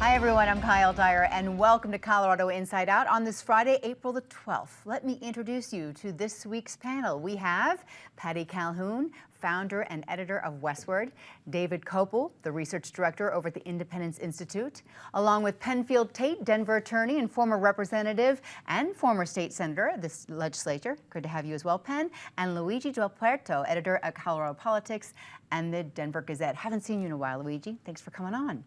Hi everyone, I'm Kyle Dyer and welcome to Colorado Inside Out on this Friday, April the 12th. Let me introduce you to this week's panel. We have Patty Calhoun, founder and editor of Westward, David Kopel, the research director over at the Independence Institute, along with Penfield Tate, Denver attorney and former representative and former state senator of this legislature. Good to have you as well, Pen. And Luigi Del Puerto, editor at Colorado Politics and the Denver Gazette. Haven't seen you in a while, Luigi. Thanks for coming on.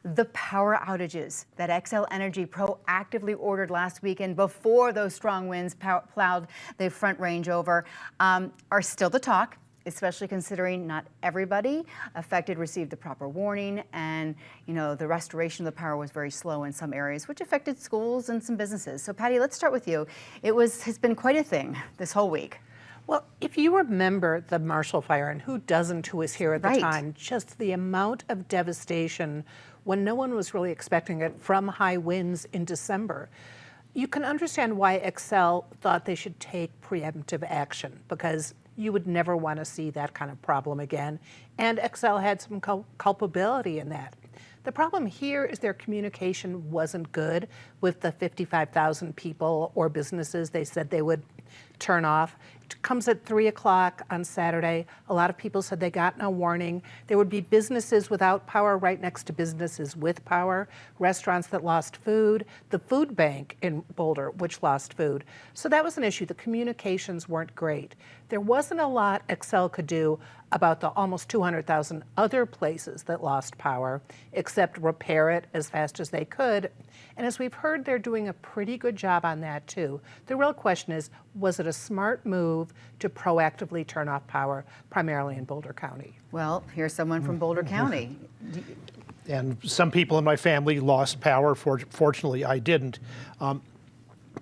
The power outages that Xcel Energy proactively ordered last weekend before those strong winds plowed the Front Range over are still the talk, especially considering not everybody affected received the proper warning, and the restoration of the power was very slow in some areas, which affected schools and some businesses. So Patty, let's start with you. Has been quite a thing this whole week. Well, if you remember the Marshall Fire, and who doesn't, who was here at the time, just the amount of devastation when no one was really expecting it from high winds in December, you can understand why Xcel thought they should take preemptive action, because you would never want to see that kind of problem again. And Xcel had some culpability in that. The problem here is their communication wasn't good with the 55,000 people or businesses they said they would turn off. It comes at 3 o'clock on Saturday. A lot of people said they got no warning. There would be businesses without power right next to businesses with power, restaurants that lost food, the food bank in Boulder, which lost food. So that was an issue. The communications weren't great. There wasn't a lot Xcel could do about the almost 200,000 other places that lost power, except repair it as fast as they could. And as we've heard, they're doing a pretty good job on that too. The real question is, was it a smart move to proactively turn off power, primarily in Boulder County? Well, here's someone from Boulder County. And some people in my family lost power. Fortunately, I didn't.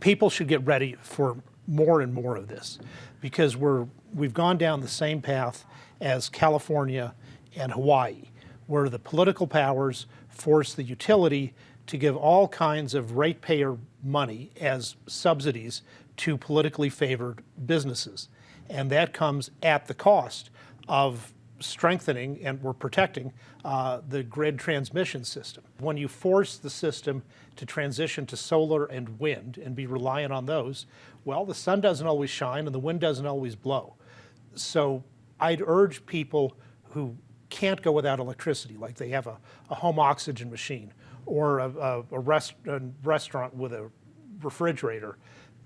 People should get ready for more and more of this, because we've gone down the same path as California and Hawaii, where the political powers force the utility to give all kinds of ratepayer money as subsidies to politically favored businesses. And that comes at the cost of strengthening and we're protecting the grid transmission system. When you force the system to transition to solar and wind and be reliant on those, well, the sun doesn't always shine and the wind doesn't always blow. So I'd urge people who can't go without electricity, like they have a home oxygen machine or a restaurant with a refrigerator,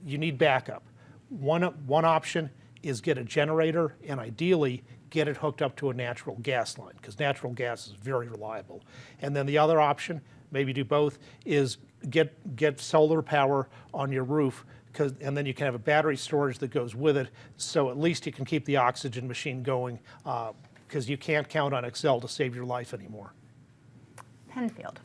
you need backup. One option is get a generator and ideally get it hooked up to a natural gas line, because natural gas is very reliable. And then the other option, maybe do both, is get solar power on your roof, and then you can have a battery storage that goes with it, so at least you can keep the oxygen machine going, because you can't count on Xcel to save your life anymore. Penfield.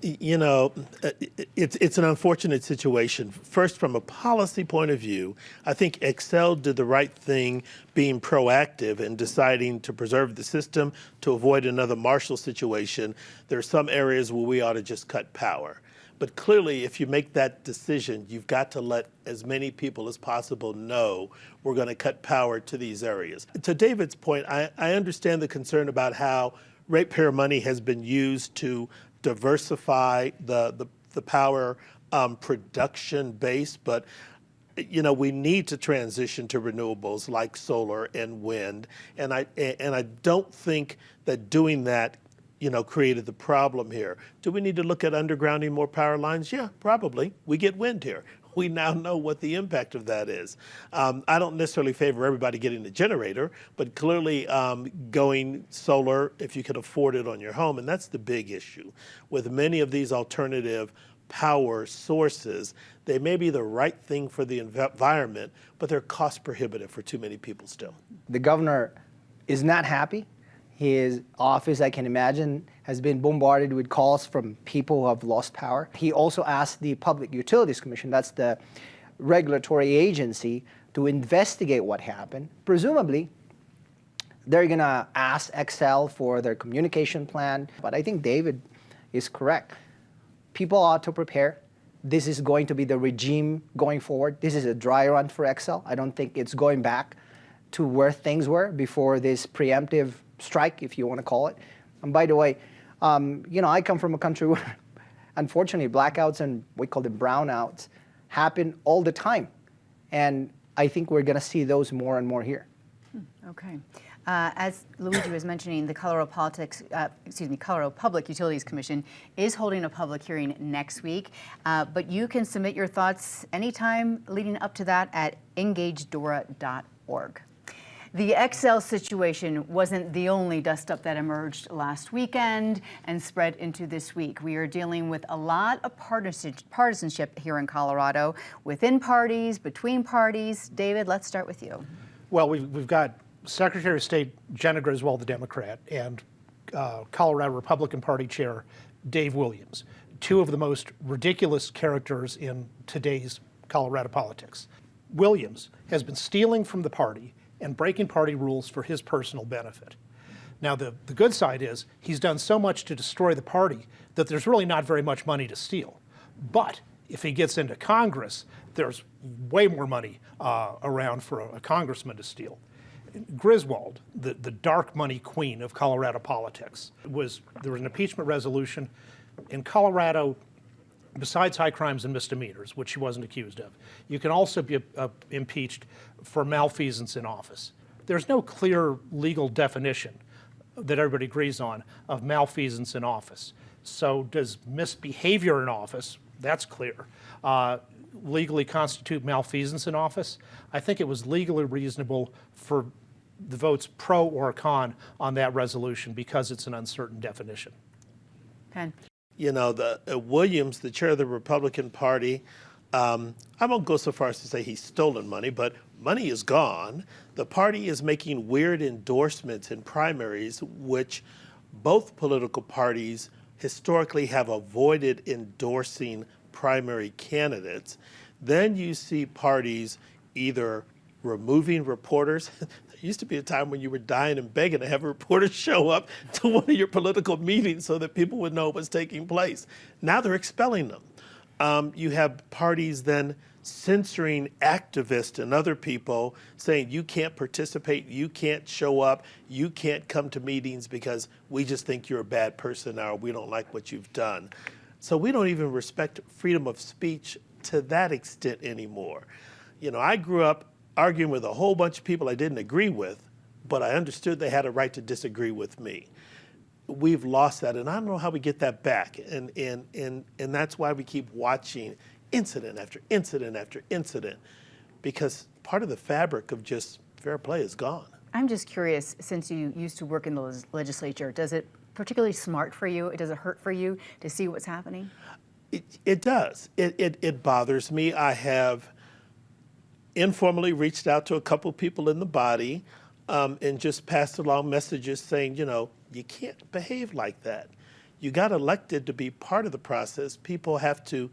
It's an unfortunate situation. First, from a policy point of view, I think Xcel did the right thing being proactive and deciding to preserve the system to avoid another Marshall situation. There are some areas where we ought to just cut power. But clearly, if you make that decision, you've got to let as many people as possible know we're going to cut power to these areas. To David's point, I understand the concern about how ratepayer money has been used to diversify the power production base, but we need to transition to renewables like solar and wind, and I don't think that doing that created the problem here. Do we need to look at undergrounding more power lines? Yeah, probably. We get wind here. We now know what the impact of that is. I don't necessarily favor everybody getting a generator, but clearly going solar if you can afford it on your home, and that's the big issue. With many of these alternative power sources, they may be the right thing for the environment, but they're cost prohibitive for too many people still. The governor is not happy. His office, I can imagine, has been bombarded with calls from people who have lost power. He also asked the Public Utilities Commission, that's the regulatory agency, to investigate what happened. Presumably, they're going to ask Xcel for their communication plan. But I think David is correct. People ought to prepare. This is going to be the regime going forward. This is a dry run for Xcel. I don't think it's going back to where things were before this preemptive strike, if you want to call it. And by the way, I come from a country where unfortunately, blackouts and we call them brownouts happen all the time. And I think we're going to see those more and more here. Okay. As Luigi was mentioning, the Colorado Public Utilities Commission is holding a public hearing next week, but you can submit your thoughts anytime leading up to that at engagedora.org. The Xcel situation wasn't the only dust-up that emerged last weekend and spread into this week. We are dealing with a lot of partisanship here in Colorado, within parties, between parties. David, let's start with you. Well, we've got Secretary of State Jenna Griswold, the Democrat, and Colorado Republican Party Chair Dave Williams, two of the most ridiculous characters in today's Colorado politics. Williams has been stealing from the party and breaking party rules for his personal benefit. Now, the good side is he's done so much to destroy the party that there's really not very much money to steal. But if he gets into Congress, there's way more money around for a congressman to steal. Griswold, the dark money queen of Colorado politics, there was an impeachment resolution in Colorado. Besides high crimes and misdemeanors, which she wasn't accused of, you can also be impeached for malfeasance in office. There's no clear legal definition that everybody agrees on of malfeasance in office. So does misbehavior in office, that's clear, legally constitute malfeasance in office? I think it was legally reasonable for the votes pro or con on that resolution because it's an uncertain definition. Penn. You know, Williams, the chair of the Republican Party, I won't go so far as to say he's stolen money, but money is gone. The party is making weird endorsements in primaries, which both political parties historically have avoided endorsing primary candidates. Then you see parties either removing reporters. There used to be a time when you were dying and begging to have a reporter show up to one of your political meetings so that people would know what's taking place. Now they're expelling them. You have parties then censoring activists and other people, saying you can't participate, you can't show up, you can't come to meetings because we just think you're a bad person or we don't like what you've done. So we don't even respect freedom of speech to that extent anymore. You know, I grew up arguing with a whole bunch of people I didn't agree with, but I understood they had a right to disagree with me. We've lost that, and I don't know how we get that back. And that's why we keep watching incident after incident after incident, because part of the fabric of just fair play is gone. I'm just curious, since you used to work in the legislature, does it particularly smart for you? Does it hurt for you to see what's happening? It does. It bothers me. I have informally reached out to a couple people in the body and just passed along messages saying, you know, you can't behave like that. You got elected to be part of the process. People have to,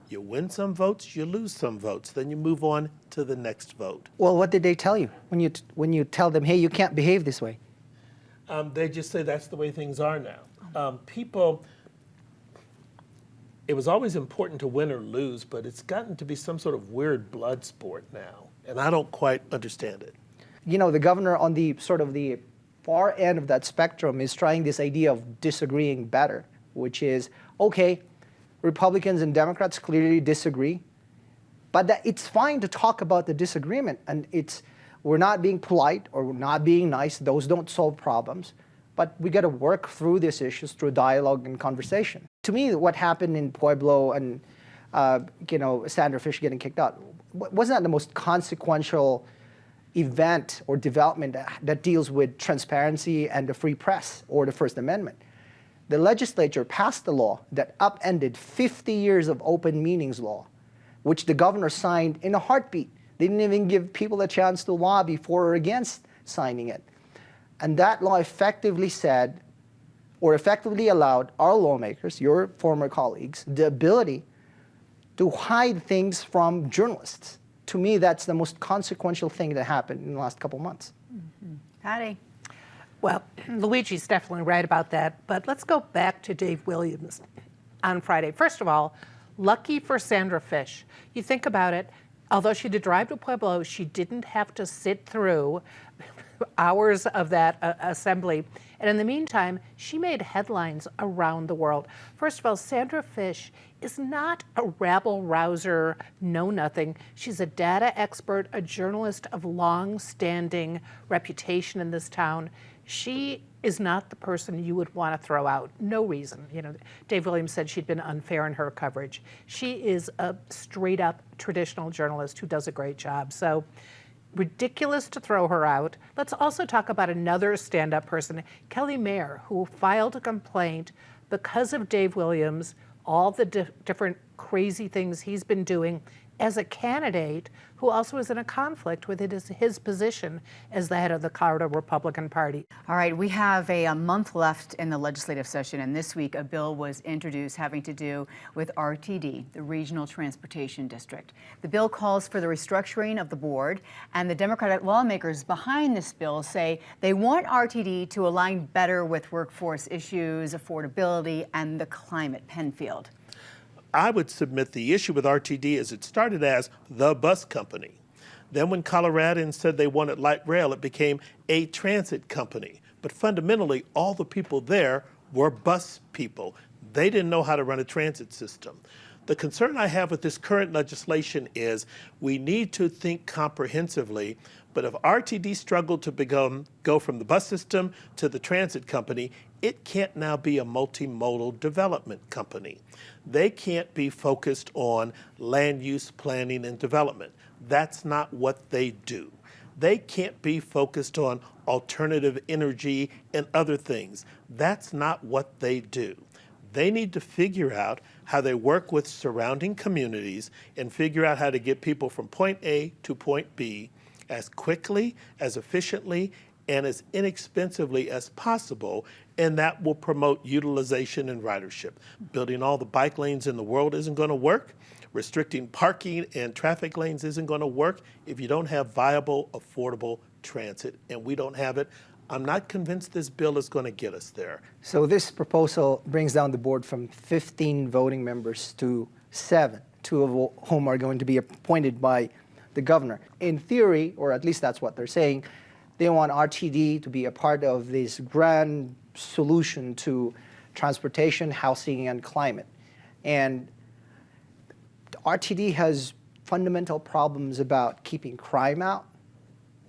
you win some votes, you lose some votes, then you move on to the next vote. Well, what did they tell you when you tell them, hey, you can't behave this way? They just say that's the way things are now. People, it was always important to win or lose, but it's gotten to be some sort of weird blood sport now, and I don't quite understand it. You know, the governor on the sort of the far end of that spectrum is trying this idea of disagreeing better, which is, okay, Republicans and Democrats clearly disagree, but that it's fine to talk about the disagreement, and we're not being polite or we're not being nice. Those don't solve problems, but we got to work through these issues through dialogue and conversation. To me, what happened in Pueblo and Sandra Fish getting kicked out, wasn't that the most consequential event or development that deals with transparency and the free press or the First Amendment? The legislature passed a law that upended 50 years of open meetings law, which the governor signed in a heartbeat. They didn't even give people a chance to lobby for or against signing it. And that law effectively said, or effectively allowed our lawmakers, your former colleagues, the ability to hide things from journalists. To me, that's the most consequential thing that happened in the last couple months. Mm-hmm. Patty? Well, Luigi's definitely right about that, but let's go back to Dave Williams on Friday. First of all, lucky for Sandra Fish. You think about it, although she did drive to Pueblo, she didn't have to sit through hours of that assembly. And in the meantime, she made headlines around the world. First of all, Sandra Fish is not a rabble-rouser, know-nothing. She's a data expert, a journalist of long-standing reputation in this town. She is not the person you would want to throw out. No reason. You know, Dave Williams said she'd been unfair in her coverage. She is a straight-up traditional journalist who does a great job. So ridiculous to throw her out. Let's also talk about another stand-up person, Kelly Mayer, who filed a complaint because of Dave Williams, all the different crazy things he's been doing as a candidate who also is in a conflict with his position as the head of the Colorado Republican Party. All right, we have a month left in the legislative session, and this week a bill was introduced having to do with RTD, the Regional Transportation District. The bill calls for the restructuring of the board, and the Democratic lawmakers behind this bill say they want RTD to align better with workforce issues, affordability, and the climate. Penfield. I would submit the issue with RTD is it started as the bus company. Then when Coloradans said they wanted light rail, it became a transit company. But fundamentally, all the people there were bus people. They didn't know how to run a transit system. The concern I have with this current legislation is we need to think comprehensively, but if RTD struggled to go from the bus system to the transit company, it can't now be a multimodal development company. They can't be focused on land use planning and development. That's not what they do. They can't be focused on alternative energy and other things. That's not what they do. They need to figure out how they work with surrounding communities and figure out how to get people from point A to point B as quickly, as efficiently, and as inexpensively as possible, and that will promote utilization and ridership. Building all the bike lanes in the world isn't going to work. Restricting parking and traffic lanes isn't going to work if you don't have viable, affordable transit, and we don't have it. I'm not convinced this bill is going to get us there. So this proposal brings down the board from 15 voting members to 7, 2 of whom are going to be appointed by the governor. In theory, or at least that's what they're saying, they want RTD to be a part of this grand solution to transportation, housing, and climate. And RTD has fundamental problems about keeping crime out,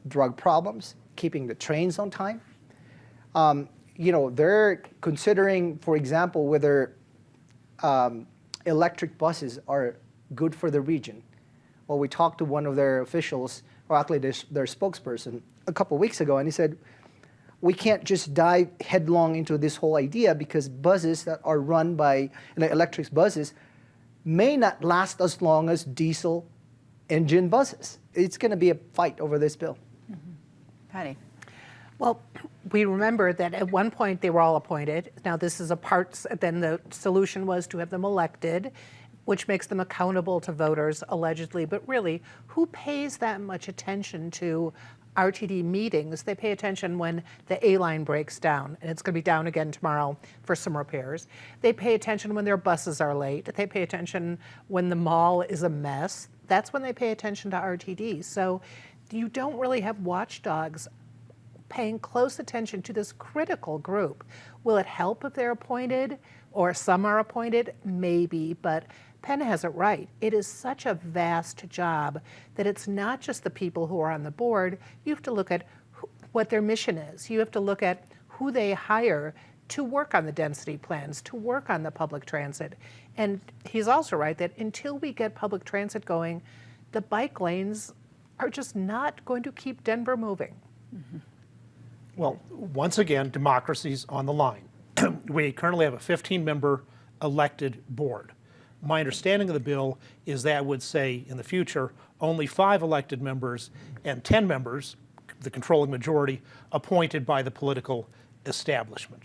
drug problems, keeping the trains on time. You know, they're considering, for example, whether electric buses are good for the region. Well, we talked to one of their officials, or actually their spokesperson, a couple of weeks ago, and he said, we can't just dive headlong into this whole idea because buses that are run by electric buses may not last as long as diesel engine buses. It's going to be a fight over this bill. Mm-hmm. Patty. Well, we remember that at one point they were all appointed. Now this is then the solution was to have them elected, which makes them accountable to voters, allegedly. But really, who pays that much attention to RTD meetings? They pay attention when the A line breaks down, and it's going to be down again tomorrow for some repairs. They pay attention when their buses are late. They pay attention when the mall is a mess. That's when they pay attention to RTD. So you don't really have watchdogs paying close attention to this critical group. Will it help if they're appointed or some are appointed? Maybe, but Penn has it right. It is such a vast job that it's not just the people who are on the board. You have to look at what their mission is. You have to look at who they hire to work on the density plans, to work on the public transit. And he's also right that until we get public transit going, the bike lanes are just not going to keep Denver moving. Mm-hmm. Well, once again, democracy's on the line. We currently have a 15-member elected board. My understanding of the bill is that would say in the future only 5 elected members and 10 members, the controlling majority, appointed by the political establishment.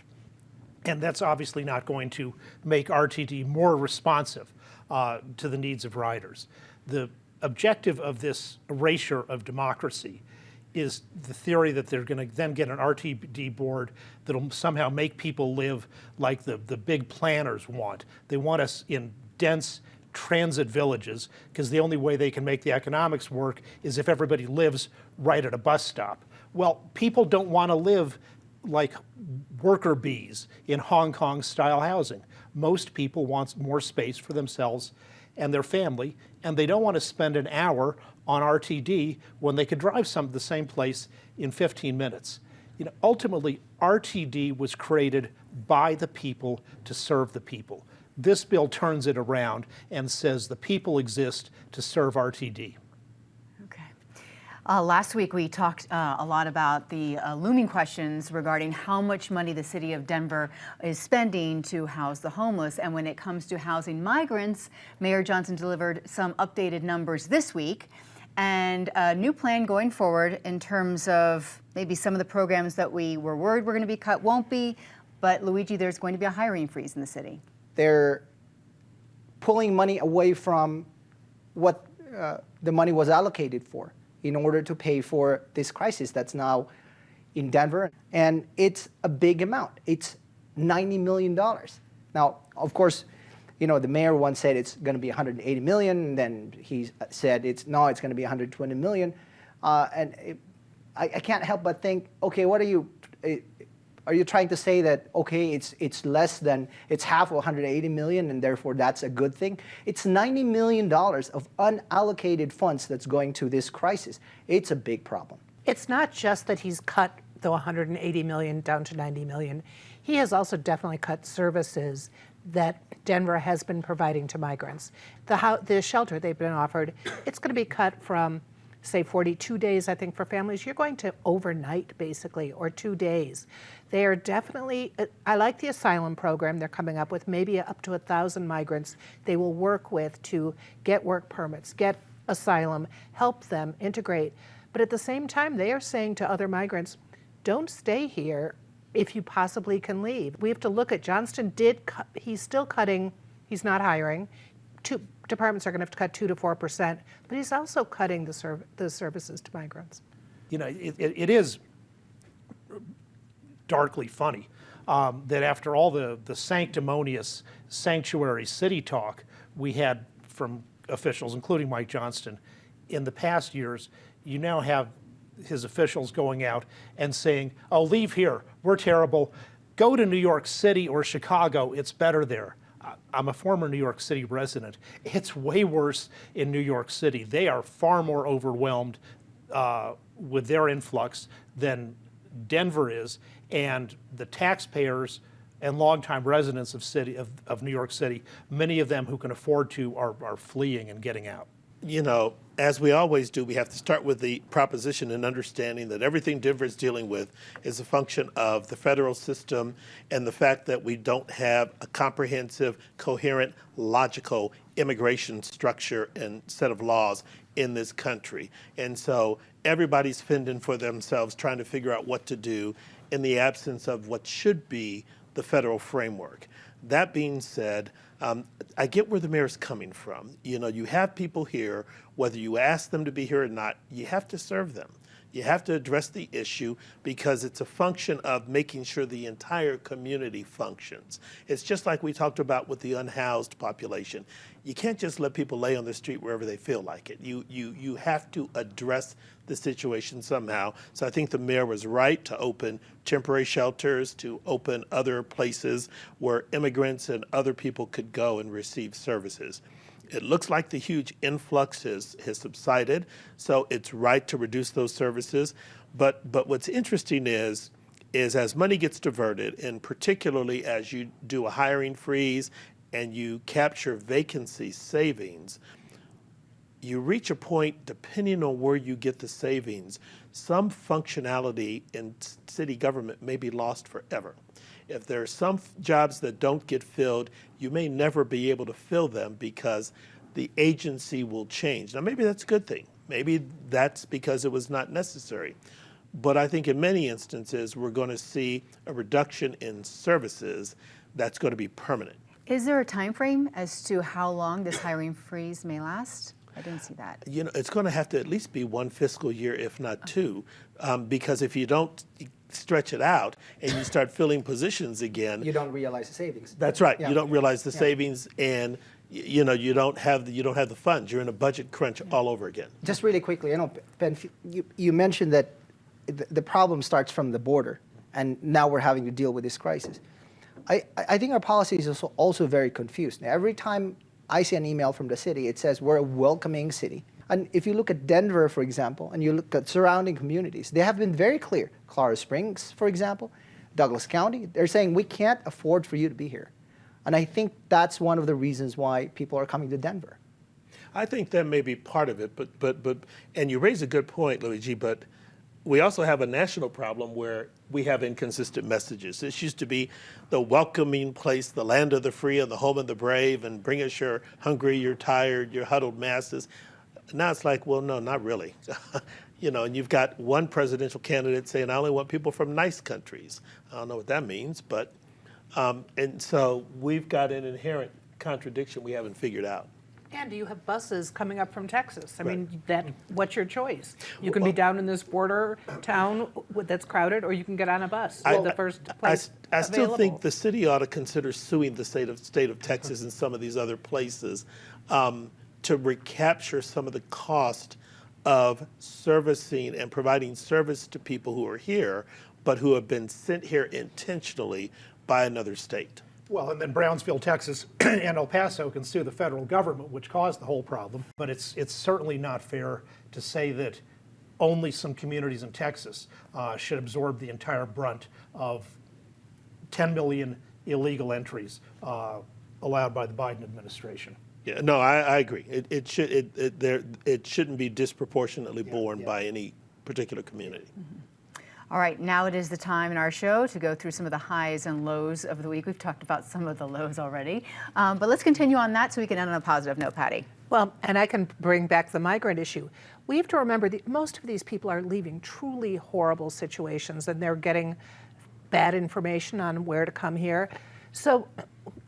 And that's obviously not going to make RTD more responsive to the needs of riders. The objective of this erasure of democracy is the theory that they're going to then get an RTD board that'll somehow make people live like the big planners want. They want us in dense transit villages because the only way they can make the economics work is if everybody lives right at a bus stop. Well, people don't want to live like worker bees in Hong Kong style housing. Most people want more space for themselves and their family, and they don't want to spend an hour on RTD when they could drive the same place in 15 minutes. You know, ultimately, RTD was created by the people to serve the people. This bill turns it around and says the people exist to serve RTD. Okay. Last week we talked a lot about the looming questions regarding how much money the city of Denver is spending to house the homeless. And when it comes to housing migrants, Mayor Johnson delivered some updated numbers this week and a new plan going forward in terms of maybe some of the programs that we were worried were going to be cut won't be. But Luigi, there's going to be a hiring freeze in the city. They're pulling money away from what the money was allocated for in order to pay for this crisis that's now in Denver. And it's a big amount. It's $90 million. Now, of course, you know, the mayor once said it's going to be 180 million, and then he said it's going to be 120 million. I can't help but think, okay, what are you trying to say that, okay, it's half of 180 million and therefore that's a good thing? It's $90 million of unallocated funds that's going to this crisis. It's a big problem. It's not just that he's cut the 180 million down to 90 million. He has also definitely cut services that Denver has been providing to migrants. The shelter they've been offered, it's going to be cut from, say, 42 days, I think, for families. You're going to overnight, basically, or 2 days. They are definitely, I like the asylum program they're coming up with, maybe up to 1,000 migrants they will work with to get work permits, get asylum, help them integrate. But at the same time, they are saying to other migrants, don't stay here if you possibly can leave. We have to look at, Johnston he's still cutting, he's not hiring. Departments are going to have to cut 2 to 4%, but he's also cutting the services to migrants. You know, it is darkly funny that after all the sanctimonious sanctuary city talk we had from officials, including Mike Johnston, in the past years, you now have his officials going out and saying, oh, leave here, we're terrible, go to New York City or Chicago, it's better there. I'm a former New York City resident. It's way worse in New York City. They are far more overwhelmed with their influx than Denver is, and the taxpayers and longtime residents of New York City, many of them who can afford to, are fleeing and getting out. You know, as we always do, we have to start with the proposition and understanding that everything Denver is dealing with is a function of the federal system and the fact that we don't have a comprehensive, coherent, logical immigration structure and set of laws in this country. And so everybody's fending for themselves, trying to figure out what to do in the absence of what should be the federal framework. That being said, I get where the mayor's coming from. You know, you have people here, whether you ask them to be here or not, you have to serve them. You have to address the issue because it's a function of making sure the entire community functions. It's just like we talked about with the unhoused population. You can't just let people lay on the street wherever they feel like it. You have to address the situation somehow. So I think the mayor was right to open temporary shelters, to open other places where immigrants and other people could go and receive services. It looks like the huge influx has subsided, so it's right to reduce those services. But what's interesting is as money gets diverted, and particularly as you do a hiring freeze and you capture vacancy savings, you reach a point, depending on where you get the savings, some functionality in city government may be lost forever. If there are some jobs that don't get filled, you may never be able to fill them because the agency will change. Now, maybe that's a good thing. Maybe that's because it was not necessary. But I think in many instances, we're going to see a reduction in services that's going to be permanent. Is there a time frame as to how long this hiring freeze may last? I didn't see that. You know, it's going to have to at least be 1 fiscal year, if not 2, because if you don't stretch it out and you start filling positions again, You don't realize the savings. that's right. Yeah. You don't realize the Yeah. savings, and you know you don't have the funds. You're in a budget crunch all over again. Just really quickly, I know, Ben, you mentioned that the problem starts from the border, and now we're having to deal with this crisis. I think our policy is also very confused. Now, every time I see an email from the city, it says we're a welcoming city. And if you look at Denver, for example, and you look at surrounding communities, they have been very clear. Colorado Springs, for example, Douglas County, they're saying we can't afford for you to be here. And I think that's one of the reasons why people are coming to Denver. I think that may be part of it, but and you raise a good point, Luigi, but we also have a national problem where we have inconsistent messages. This used to be the welcoming place, the land of the free and the home of the brave, and bring us your hungry, you're tired, your huddled masses. Now it's like, well, no, not really. You know, and you've got one presidential candidate saying, I only want people from nice countries. I don't know what that means, but, and so we've got an inherent contradiction we haven't figured out. And you have buses coming up from Texas. I Right. mean, what's your choice? You can be down in this border town that's crowded, or you can get on a bus. The first place I still available. think the city ought to consider suing the state of Texas and some of these other places to recapture some of the cost of servicing and providing service to people who are here, but who have been sent here intentionally by another state. Well, and then Brownsville, Texas, and El Paso can sue the federal government, which caused the whole problem. But it's certainly not fair to say that only some communities in Texas should absorb the entire brunt of 10 million illegal entries allowed by the Biden administration. Yeah, no, I agree. It shouldn't be disproportionately borne by any particular community. Mm-hmm. All right, now it is the time in our show to go through some of the highs and lows of the week. We've talked about some of the lows already, but let's continue on that so we can end on a positive note, Patty. Well, and I can bring back the migrant issue. We have to remember that most of these people are leaving truly horrible situations, and they're getting bad information on where to come here. So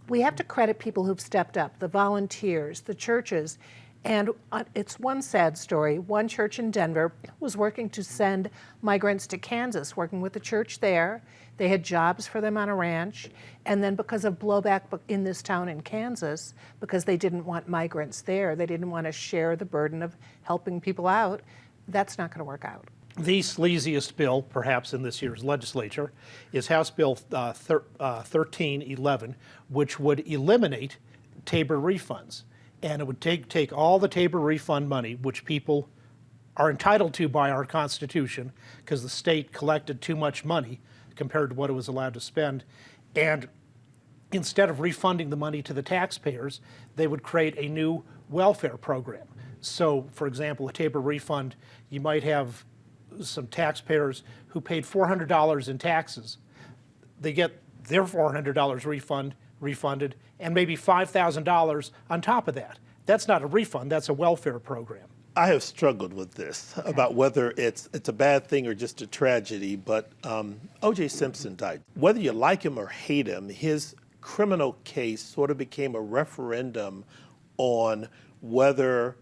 we have to credit people who've stepped up, the volunteers, the churches. And it's one sad story. One church in Denver was working to send migrants to Kansas, working with the church there. They had jobs for them on a ranch. And then because of blowback in this town in Kansas, because they didn't want migrants there, they didn't want to share the burden of helping people out, that's not going to work out. The sleaziest bill, perhaps, in this year's legislature is House Bill 1311, which would eliminate Tabor refunds. And it would take all the Tabor refund money, which people are entitled to by our Constitution, because the state collected too much money compared to what it was allowed to spend. And instead of refunding the money to the taxpayers, they would create a new welfare program. So, for example, a Tabor refund, you might have some taxpayers who paid $400 in taxes. They get their $400 refunded, and maybe $5,000 on top of that. That's not a refund, that's a welfare program. I have struggled with this about whether it's a bad thing or just a tragedy, but O.J. Simpson died. Whether you like him or hate him, his criminal case sort of became a referendum on whether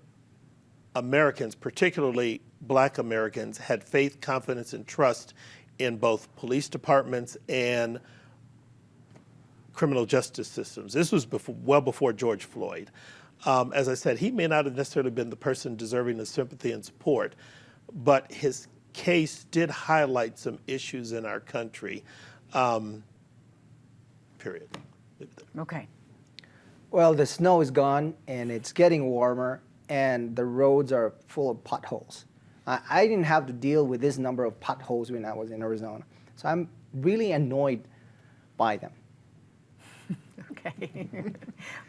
Americans, particularly Black Americans, had faith, confidence, and trust in both police departments and criminal justice systems. This was well before George Floyd. As I said, he may not have necessarily been the person deserving of sympathy and support, but his case did highlight some issues in our country. Period. Okay. Well, the snow is gone, and it's getting warmer, and the roads are full of potholes. I didn't have to deal with this number of potholes when I was in Arizona, so I'm really annoyed by them. Okay.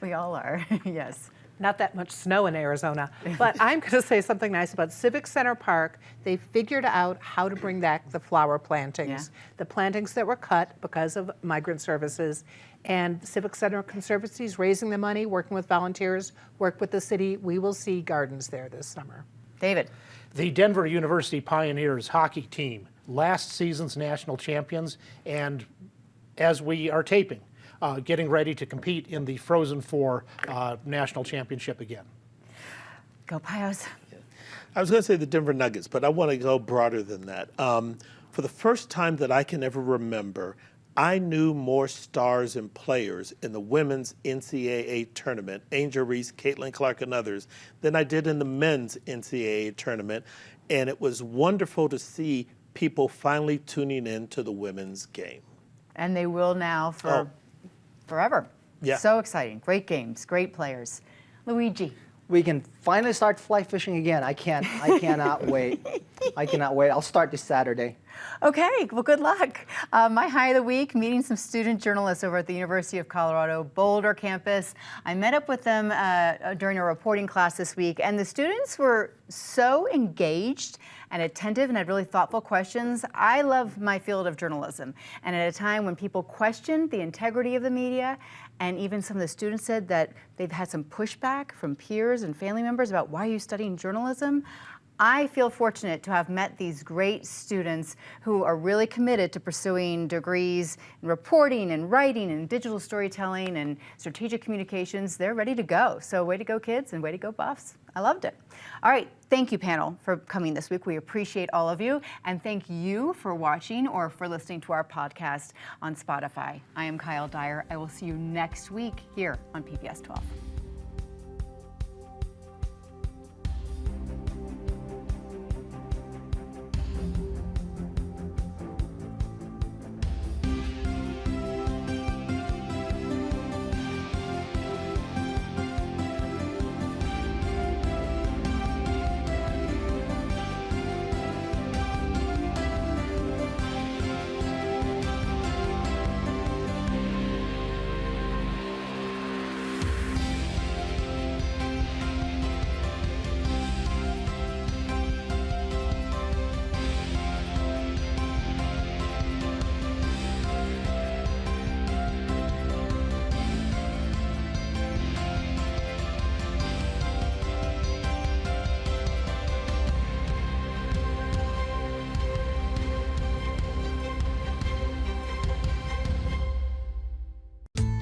We all are, yes. Not that much snow in Arizona. But I'm going to say something nice about Civic Center Park. They figured out how to bring back the flower plantings, the plantings that were cut because of migrant services. And Civic Center Conservancy is raising the money, working with volunteers, work with the city. We will see gardens there this summer. David. The Denver University Pioneers hockey team, last season's national champions, and as we are taping, getting ready to compete in the Frozen Four national championship again. Go Pios. I was going to say the Denver Nuggets, but I want to go broader than that. For the first time that I can ever remember, I knew more stars and players in the women's NCAA tournament, Angel Reese, Caitlin Clark, and others, than I did in the men's NCAA tournament. And it was wonderful to see people finally tuning in to the women's game. And they will now for forever. Yeah. So exciting. Great games, great players. Luigi. We can finally start fly fishing again. I cannot wait. I cannot wait. I'll start this Saturday. Okay, well, good luck. My high of the week, meeting some student journalists over at the University of Colorado Boulder campus. I met up with them during a reporting class this week, and the students were so engaged and attentive and had really thoughtful questions. I love my field of journalism, and at a time when people question the integrity of the media, and even some of the students said that they've had some pushback from peers and family members about why are you studying journalism? I feel fortunate to have met these great students who are really committed to pursuing degrees in reporting and writing and digital storytelling and strategic communications. They're ready to go. So way to go, kids, and way to go, Buffs. I loved it. All right, thank you, panel, for coming this week. We appreciate all of you. And thank you for watching or for listening to our podcast on Spotify. I am Kyle Dyer. I will see you next week here on PBS 12.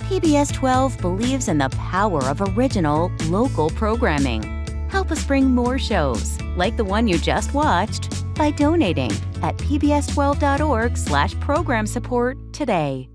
PBS 12 believes in the power of original, local programming. Help us bring more shows, like the one you just watched, by donating at pbs12.org/program support today.